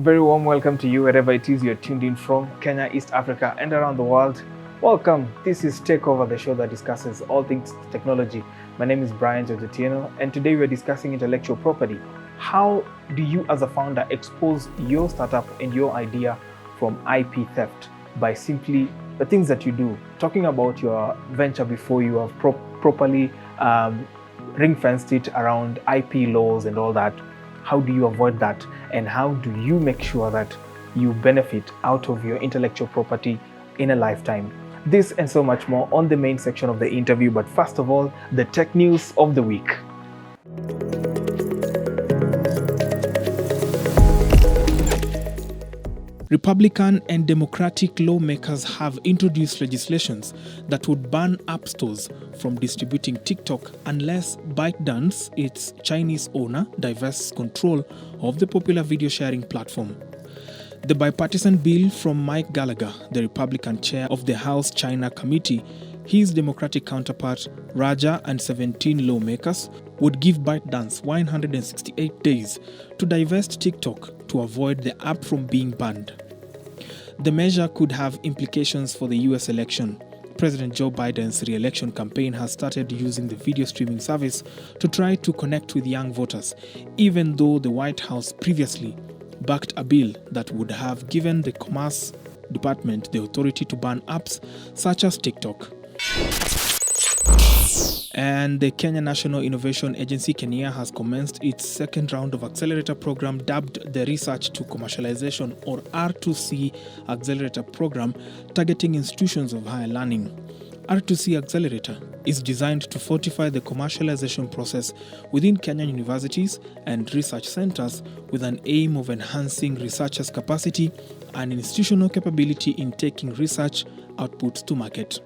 very warm welcome to you wherever it is you're tuned in from, Kenya, East Africa, and around the world. Welcome. This is TECHOVER, the show that discusses all things technology. My name is Brian Giorgettiano, and today we're discussing intellectual property. How do you, as a founder, expose your startup and your idea from IP theft by simply the things that you do? Talking about your venture before you have properly ring-fenced it around IP laws and all that. How do you avoid that? And how do you make sure that you benefit out of your intellectual property in a lifetime? This and so much more on the main section of the interview. But first of all, the tech news of the week. Republican and Democratic lawmakers have introduced legislations that would ban app stores from distributing TikTok unless ByteDance, its Chinese owner, divests control of the popular video sharing platform. The bipartisan bill from Mike Gallagher, the Republican chair of the House China Committee, his Democratic counterpart Raja and 17 lawmakers would give ByteDance 168 days to divest TikTok to avoid the app from being banned. The measure could have implications for the US election. President Joe Biden's re-election campaign has started using the video streaming service to try to connect with young voters, even though the White House previously backed a bill that would have given the Commerce Department the authority to ban apps such as TikTok. And the Kenya National Innovation Agency, KENIA, has commenced its second round of accelerator program dubbed the Research to Commercialization, or R2C Accelerator Program, targeting institutions of higher learning. R2C Accelerator is designed to fortify the commercialization process within Kenyan universities and research centers with an aim of enhancing researchers' capacity and institutional capability in taking research outputs to market.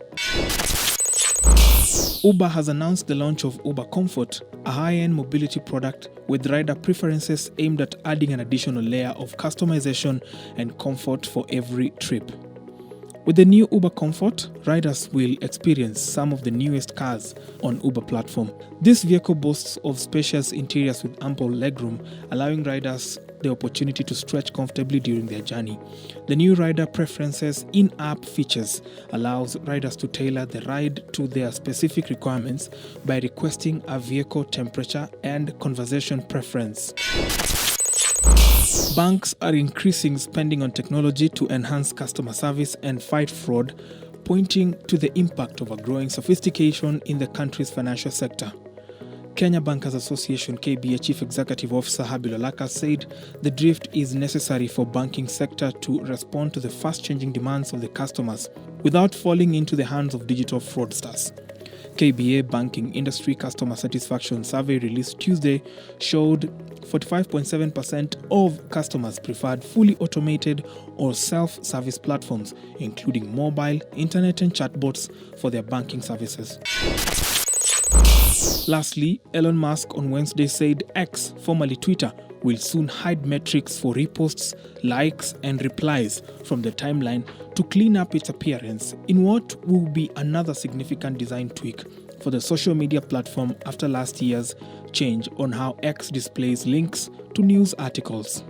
Uber has announced the launch of Uber Comfort, a high-end mobility product with rider preferences aimed at adding an additional layer of customization and comfort for every trip. With the new Uber Comfort, riders will experience some of the newest cars on Uber platform. This vehicle boasts of spacious interiors with ample legroom, allowing riders the opportunity to stretch comfortably during their journey. The new rider preferences in-app features allows riders to tailor the ride to their specific requirements by requesting a vehicle temperature and conversation preference. Banks are increasing spending on technology to enhance customer service and fight fraud, pointing to the impact of a growing sophistication in the country's financial sector. Kenya Bankers Association KBA Chief Executive Officer Habil Olaka said the drift is necessary for banking sector to respond to the fast-changing demands of the customers without falling into the hands of digital fraudsters. KBA Banking Industry Customer Satisfaction Survey released Tuesday showed 45.7% of customers preferred fully automated or self-service platforms, including mobile, internet and chatbots for their banking services. Lastly, Elon Musk on Wednesday said X, formerly Twitter, will soon hide metrics for reposts, likes, and replies from the timeline to clean up its appearance in what will be another significant design tweak for the social media platform after last year's change on how X displays links to news articles.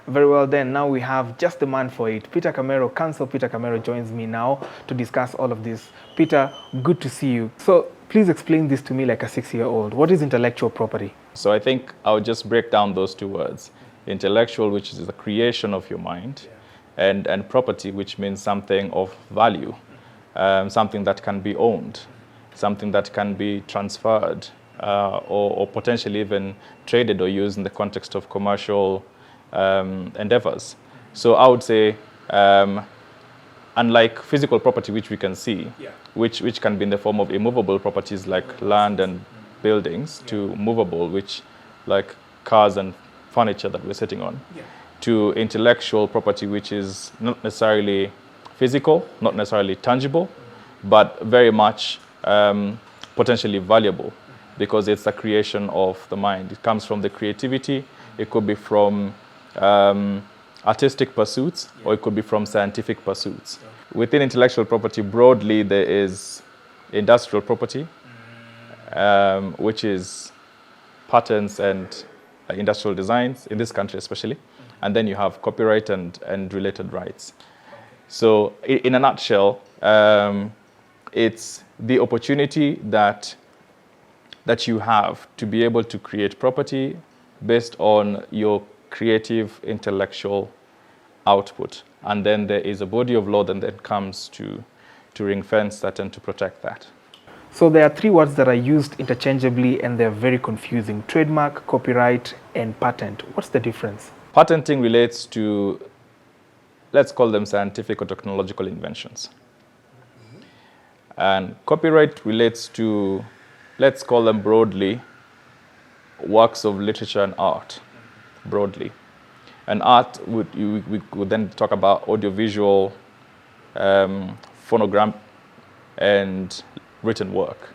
Very well then, now we have just the man for it. Peter Camero, Counsel Peter Camero joins me now to discuss all of this. Peter, good to see you. So please explain this to me like a 6-year-old. What is intellectual property? So I think I'll just break down those two words. Intellectual, which is the creation of your mind, and property, which means something of value, something that can be owned, something that can be transferred, or potentially even traded or used in the context of commercial endeavors. So I would say, unlike physical property, which we can see, which can be in the form of immovable properties like land and buildings, to movable, which like cars and furniture that we're sitting on, to intellectual property, which is not necessarily physical, not necessarily tangible, but very much potentially valuable, because it's the creation of the mind. It comes from the creativity. It could be from artistic pursuits, or it could be from scientific pursuits. Within intellectual property, broadly, there is industrial property, which is patents and industrial designs, in this country especially. And then you have copyright and related rights. So in a nutshell, it's the opportunity that you have to be able to create property based on your creative intellectual output. And then there is a body of law that comes to ring fence that and to protect that. So there are three words that are used interchangeably and they're very confusing: trademark, copyright, and patent. What's the difference? Patenting relates to, let's call them scientific or technological inventions. And copyright relates to, let's call them broadly, works of literature and art, broadly. And art, we would then talk about audiovisual, phonogram, and written work,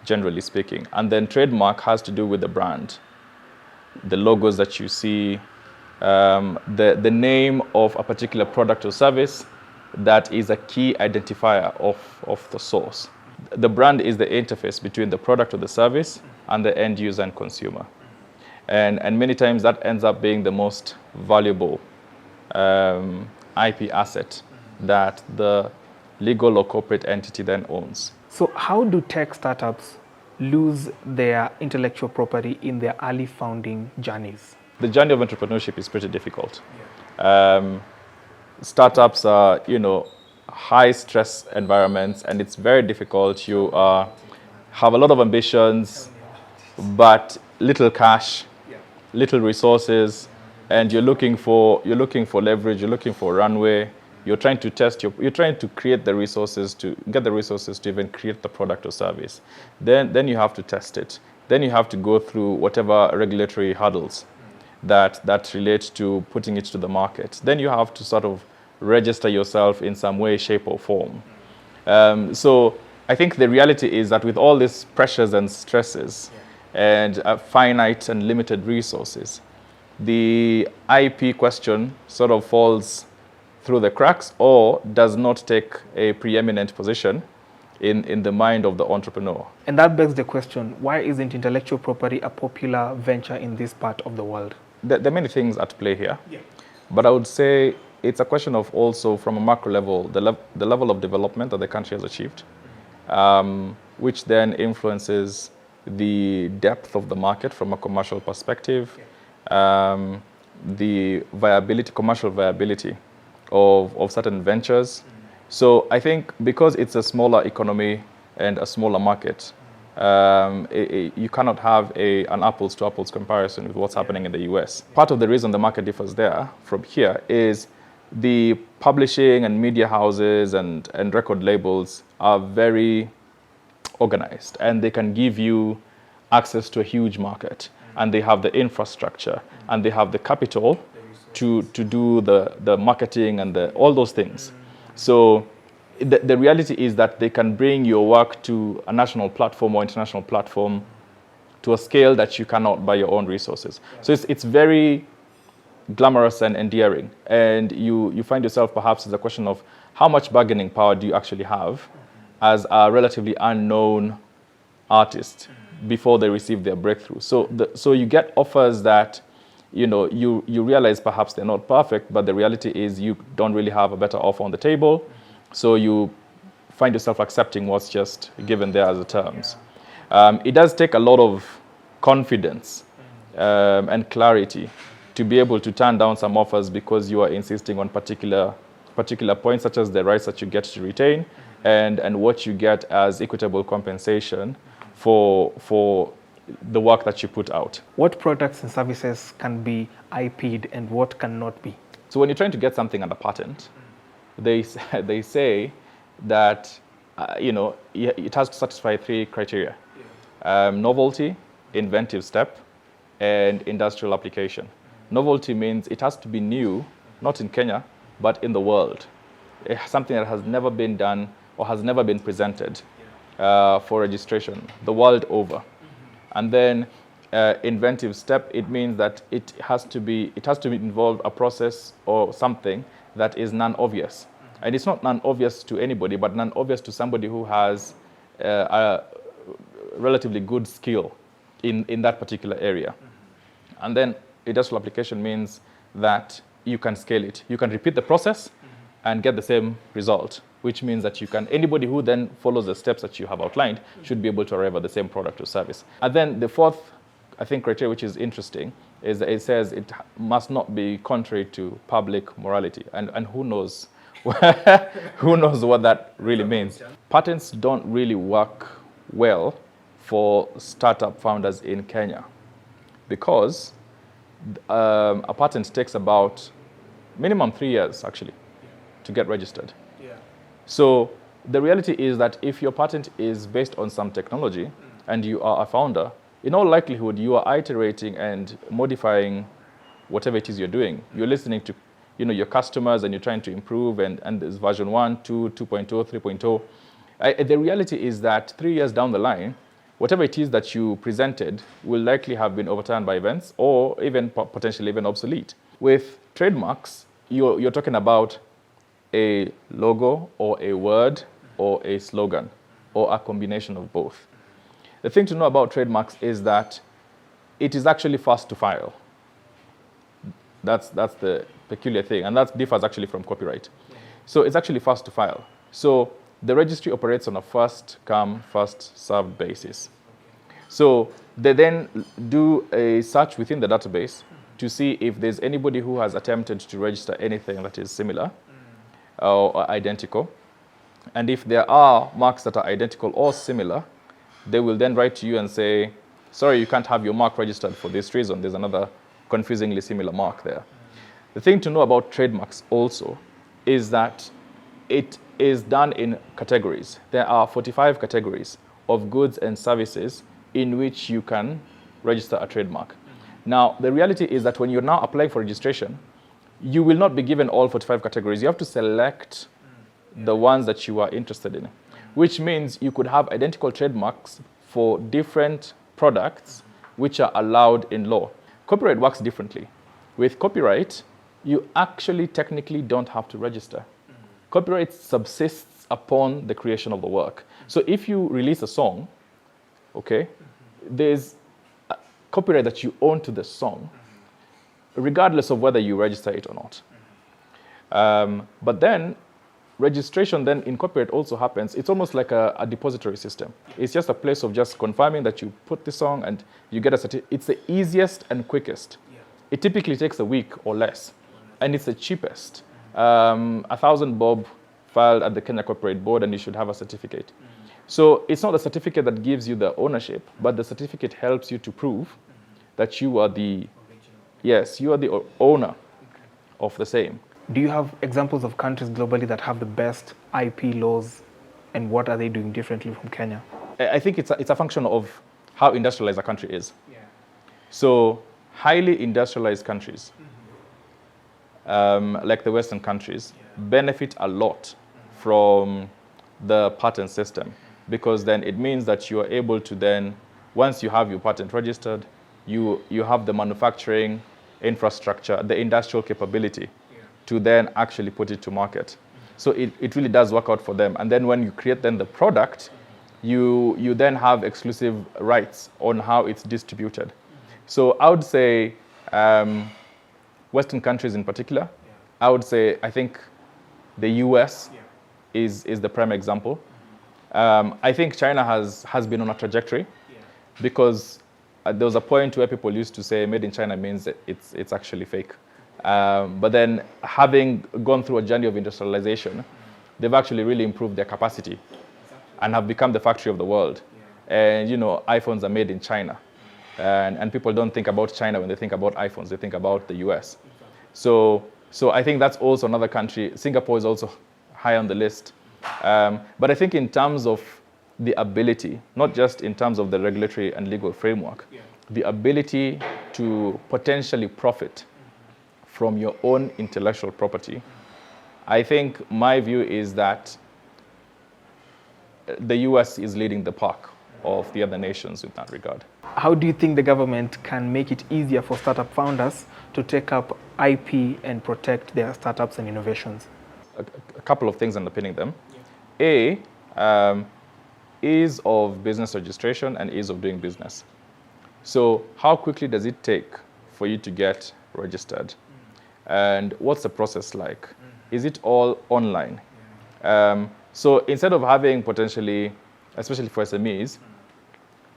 generally speaking. And then trademark has to do with the brand, the logos that you see, the name of a particular product or service that is a key identifier of the source. The brand is the interface between the product or the service and the end user and consumer. And many times that ends up being the most valuable IP asset that the legal or corporate entity then owns. So how do tech startups lose their intellectual property in their early founding journeys? The journey of entrepreneurship is pretty difficult. Startups are, high stress environments, and it's very difficult. You have a lot of ambitions, but little cash, little resources, and you're looking for leverage. You're looking for runway. You're trying to you're trying to create the resources to get the resources to even create the product or service. Then you have to test it. Then you have to go through whatever regulatory hurdles that relate to putting it to the market. Then you have to sort of register yourself in some way, shape, or form. So I think the reality is that with all these pressures and stresses and finite and limited resources, the IP question sort of falls through the cracks or does not take a preeminent position in the mind of the entrepreneur. And that begs the question, why isn't intellectual property a popular venture in this part of the world? There are many things at play here, but I would say it's a question of also from a macro level, the level of development that the country has achieved, which then influences the depth of the market from a commercial perspective, the viability, commercial viability of certain ventures. So I think because it's a smaller economy and a smaller market, you cannot have an apples to apples comparison with what's happening in the US. Part of the reason the market differs there from here is the publishing and media houses and record labels are very organized, and they can give you access to a huge market, and they have the infrastructure and they have the capital to do the marketing and all those things. So the reality is that they can bring your work to a national platform or international platform to a scale that you cannot by your own resources. So it's very glamorous and endearing. And you find yourself perhaps as a question of how much bargaining power do you actually have as a relatively unknown artist before they receive their breakthrough. So you get offers that you realize perhaps they're not perfect, but the reality is you don't really have a better offer on the table. So you find yourself accepting what's just given there as the terms. It does take a lot of confidence and clarity to be able to turn down some offers because you are insisting on particular points, such as the rights that you get to retain and what you get as equitable compensation for the work that you put out. What products and services can be IP'd and what cannot be? So when you're trying to get something under patent, they say that it has to satisfy 3 criteria: novelty, inventive step, and industrial application. Novelty means it has to be new, not in Kenya, but in the world. It's something that has never been done or has never been presented for registration the world over. And then inventive step, it means that it has to involve a process or something that is non-obvious. And it's not non-obvious to anybody, but non-obvious to somebody who has relatively good skill in that particular area. And then industrial application means that you can scale it. You can repeat the process and get the same result, which means that anybody who then follows the steps that you have outlined should be able to arrive at the same product or service. And then the fourth, I think, criteria, which is interesting, is that it says it must not be contrary to public morality. And who knows? Who knows what that really means? Patents don't really work well for startup founders in Kenya because a patent takes about minimum 3 years, actually, to get registered. So the reality is that if your patent is based on some technology and you are a founder, in all likelihood, you are iterating and modifying whatever it is you're doing. You're listening to your customers and you're trying to improve, and there's version 1, 2, 2.0, 3.0. The reality is that 3 years down the line, whatever it is that you presented will likely have been overturned by events or even potentially even obsolete. With trademarks, you're talking about a logo or a word or a slogan or a combination of both. The thing to know about trademarks is that it is actually fast to file. That's the peculiar thing, and that differs actually from copyright. So it's actually fast to file. So the registry operates on a first come, first served basis. So they then do a search within the database to see if there's anybody who has attempted to register anything that is similar or identical. And if there are marks that are identical or similar, they will then write to you and say, sorry, you can't have your mark registered for this reason. There's another confusingly similar mark there. The thing to know about trademarks also is that it is done in categories. There are 45 categories of goods and services in which you can register a trademark. Now, the reality is that when you're now applying for registration, you will not be given all 45 categories. You have to select the ones that you are interested in, which means you could have identical trademarks for different products which are allowed in law. Copyright works differently. With copyright, you actually technically don't have to register. Copyright subsists upon the creation of the work. So if you release a song, okay, there's a copyright that you own to the song, regardless of whether you register it or not. But then registration then in copyright also happens. It's almost like a depository system. It's just a place of just confirming that you put the song and you get a certificate. It's the easiest and quickest. It typically takes a week or less, and it's the cheapest. 1,000 bob filed at the Kenya Copyright Board, and you should have a certificate. So it's not the certificate that gives you the ownership, but the certificate helps you to prove that you are the owner of the same. Do you have examples of countries globally that have the best IP laws, and what are they doing differently from Kenya? I think it's a function of how industrialized a country is. So highly industrialized countries, like the Western countries, benefit a lot from the patent system, because then it means that you are able to then, once you have your patent registered, you have the manufacturing infrastructure, the industrial capability to then actually put it to market. So it really does work out for them. And then when you create then the product, you then have exclusive rights on how it's distributed. So I would say Western countries in particular, I would say I think the US is the prime example. I think China has been on a trajectory because there was a point where people used to say made in China means that it's actually fake. But then having gone through a journey of industrialization, they've actually really improved their capacity and have become the factory of the world. And iPhones are made in China. And people don't think about China when they think about iPhones, they think about the US. So I think that's also another country. Singapore is also high on the list. But I think in terms of the ability, not just in terms of the regulatory and legal framework, the ability to potentially profit from your own intellectual property, I think my view is that the US is leading the pack of the other nations in that regard. How do you think the government can make it easier for startup founders to take up IP and protect their startups and innovations? A couple of things underpinning them. ease of business registration and ease of doing business. So how quickly does it take for you to get registered? And what's the process like? Is it all online? So instead of having potentially, especially for SMEs,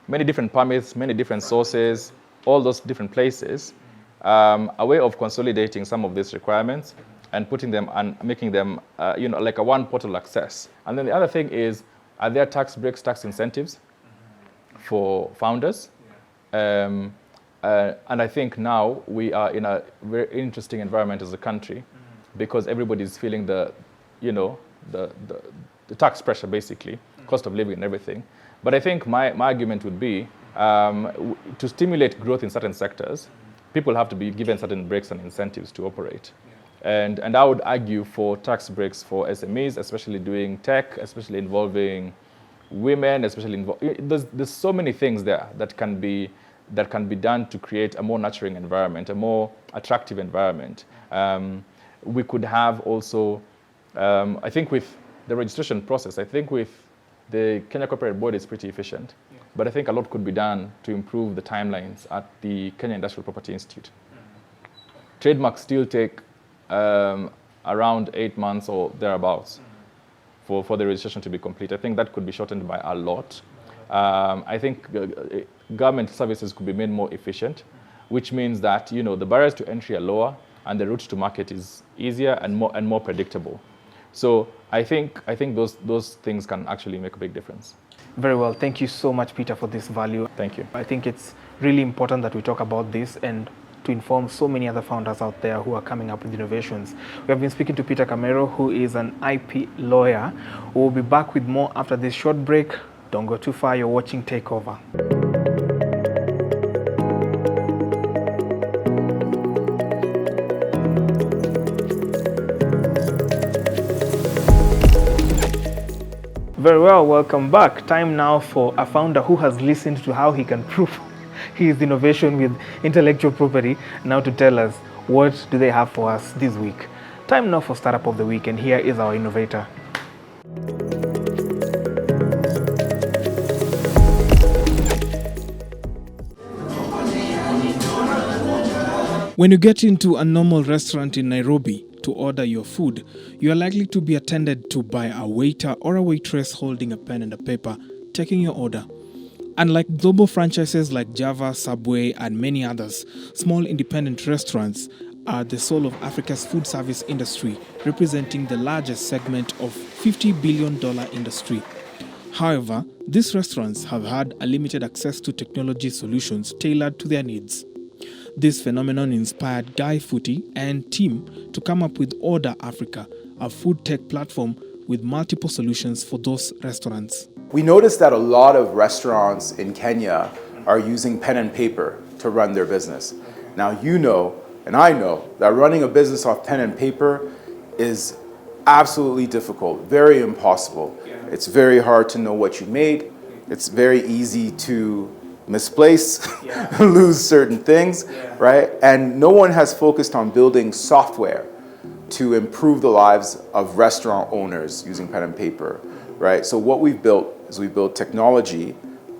many different permits, many different sources, all those different places, a way of consolidating some of these requirements and putting them and making them, like a one portal access. And then the other thing is, are there tax breaks, tax incentives for founders? And I think now we are in a very interesting environment as a country because everybody's feeling the tax pressure, basically, cost of living and everything. But I think my argument would be to stimulate growth in certain sectors, people have to be given certain breaks and incentives to operate. And I would argue for tax breaks for SMEs, especially doing tech, especially involving women, especially there's so many things there that can be done to create a more nurturing environment, a more attractive environment. We could have also, I think with the registration process, I think with the Kenya Corporate Board is pretty efficient, but I think a lot could be done to improve the timelines at the Kenya Industrial Property Institute. Trademarks still take around 8 months or thereabouts for the registration to be complete. I think that could be shortened by a lot. I think government services could be made more efficient, which means that the barriers to entry are lower and the route to market is easier and more predictable. So I think those things can actually make a big difference. Very well. Thank you so much, Peter, for this value. Thank you. I think it's really important that we talk about this and to inform so many other founders out there who are coming up with innovations. We have been speaking to Peter Camero, who is an IP lawyer. We'll be back with more after this short break. Don't go too far. You're watching TECHOVER. Very well, welcome back. Time now for a founder who has listened to how he can prove his innovation with intellectual property, now to tell us what do they have for us this week. Time now for Startup of the Week, and here is our innovator. When you get into a normal restaurant in Nairobi to order your food, you are likely to be attended to by a waiter or a waitress holding a pen and a paper, taking your order. Unlike global franchises like Java, Subway, and many others, small independent restaurants are the soul of Africa's food service industry, representing the largest segment of $50 billion industry. However, these restaurants have had a limited access to technology solutions tailored to their needs. This phenomenon inspired Guy Footy and team to come up with Order Africa, a food tech platform with multiple solutions for those restaurants. We noticed that a lot of restaurants in Kenya are using pen and paper to run their business. Now you know, and I know, that running a business off pen and paper is absolutely difficult, very impossible. It's very hard to know what you made. It's very easy to misplace, lose certain things, right? And no one has focused on building software to improve the lives of restaurant owners using pen and paper, right? So what we've built is we built technology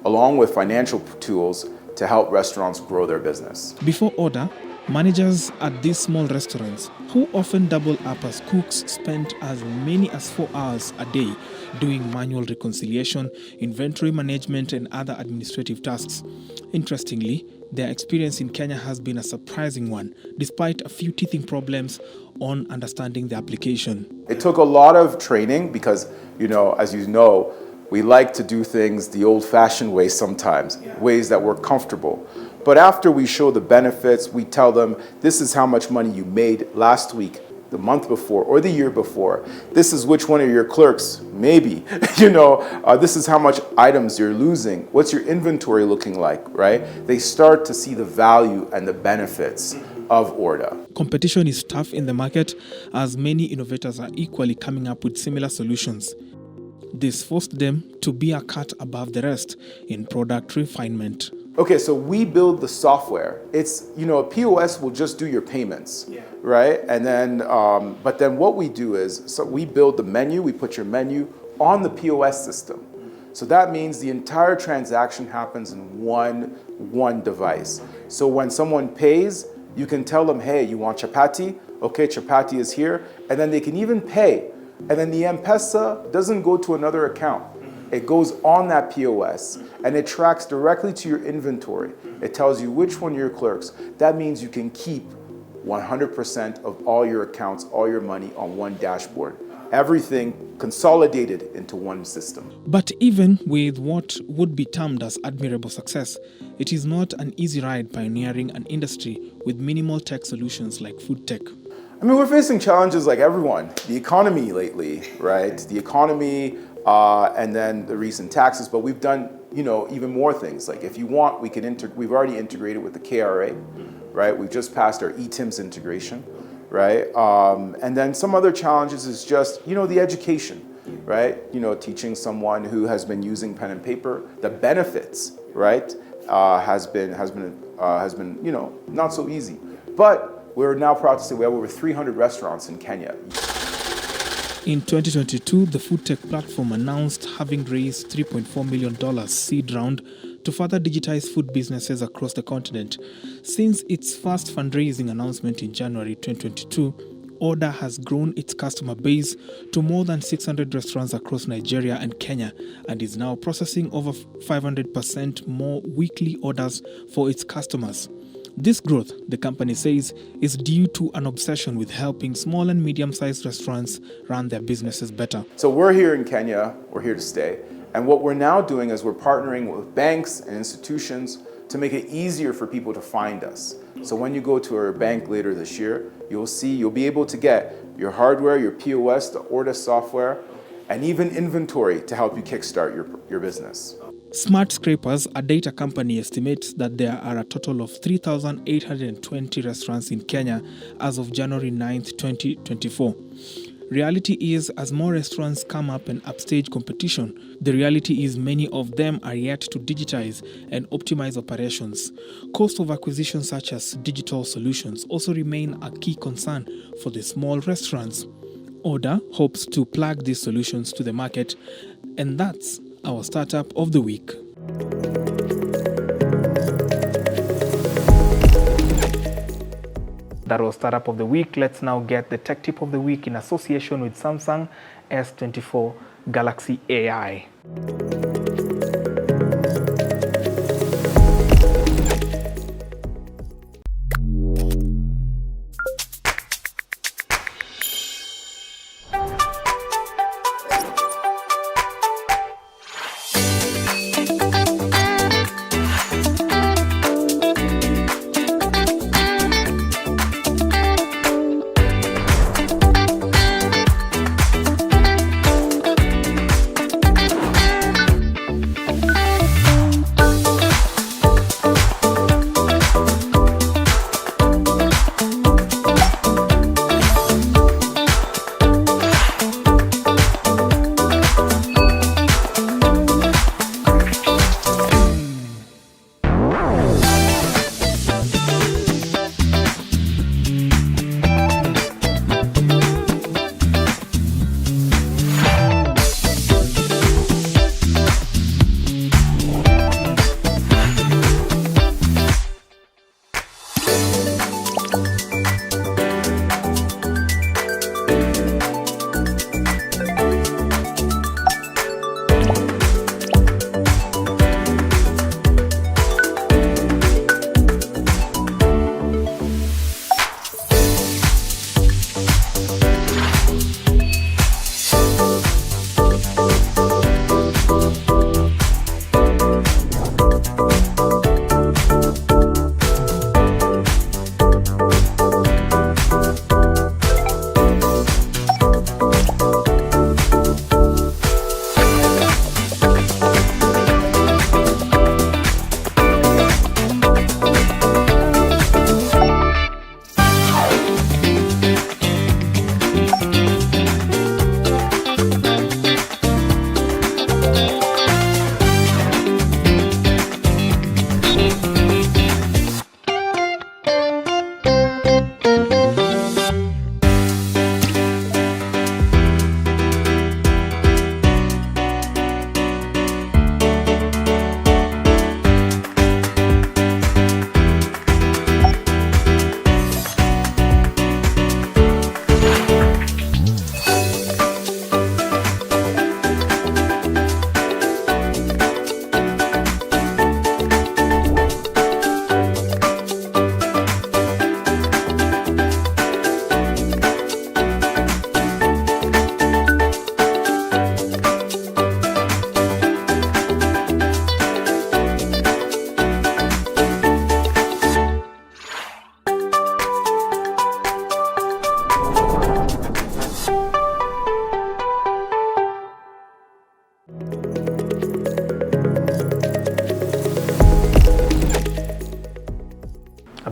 along with financial tools to help restaurants grow their business. Before Order, managers at these small restaurants, who often double up as cooks, spent as many as 4 hours a day doing manual reconciliation, inventory management, and other administrative tasks. Interestingly, their experience in Kenya has been a surprising one, despite a few teething problems on understanding the application. It took a lot of training because, as you know, we like to do things the old-fashioned way sometimes, ways that we're comfortable. But after we show the benefits, we tell them, this is how much money you made last week, the month before, or the year before. This is which one of your clerks, maybe, this is how much items you're losing. What's your inventory looking like, right? They start to see the value and the benefits of Order. Competition is tough in the market as many innovators are equally coming up with similar solutions. This forced them to be a cut above the rest in product refinement. Okay, so we build the software. It's, a POS will just do your payments, right? And then, but then what we do is, so we build the menu, we put your menu on the POS system. So that means the entire transaction happens in one device. So when someone pays, you can tell them, hey, you want chapati? Okay, chapati is here. And then they can even pay. And then the M-Pesa doesn't go to another account. It goes on that POS and it tracks directly to your inventory. It tells you which one are your clerks. That means you can keep 100% of all your accounts, all your money on one dashboard. Everything consolidated into one system. But even with what would be termed as admirable success, it is not an easy ride pioneering an industry with minimal tech solutions like food tech. I mean, we're facing challenges like everyone. The economy lately, right? The economy and then the recent taxes, but we've done, even more things. Like if you want, we've already integrated with the KRA, right? We've just passed our eTIMS integration, right? And then some other challenges is just, the education, right? Teaching someone who has been using pen and paper, the benefits, right? Has been, not so easy. But we're now proud to say we have over 300 restaurants in Kenya. In 2022, the food tech platform announced having raised $3.4 million seed round to further digitize food businesses across the continent. Since its first fundraising announcement in January 2022, Order has grown its customer base to more than 600 restaurants across Nigeria and Kenya and is now processing over 500% more weekly orders for its customers. This growth, the company says, is due to an obsession with helping small and medium-sized restaurants run their businesses better. So we're here in Kenya, we're here to stay. And what we're now doing is we're partnering with banks and institutions to make it easier for people to find us. So when you go to our bank later this year, you'll be able to get your hardware, your POS, the order software, and even inventory to help you kickstart your business. Smart Scrapers, a data company, estimates that there are a total of 3,820 restaurants in Kenya as of January 9th, 2024. Reality is, as more restaurants come up and upstage competition, the reality is many of them are yet to digitize and optimize operations. Cost of acquisition such as digital solutions also remain a key concern for the small restaurants. Order hopes to plug these solutions to the market, and that's our startup of the week. That was startup of the week. Let's now get the tech tip of the week in association with Samsung S24 Galaxy AI.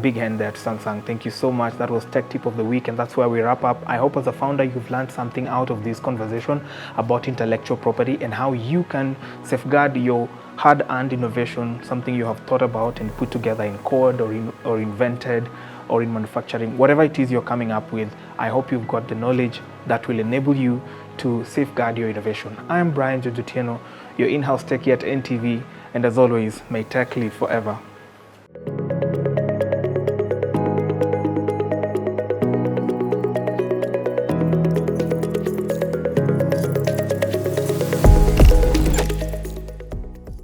big hand there to Samsung. Thank you so much. That was Tech Tip of the Week, and that's where we wrap up. I hope as a founder you've learned something out of this conversation about intellectual property and how you can safeguard your hard-earned innovation, something you have thought about and put together in code or invented or in manufacturing, whatever it is you're coming up with. I hope you've got the knowledge that will enable you to safeguard your innovation. I am Brian Jojutieno, your in-house techie at NTV, and as always, may tech live forever.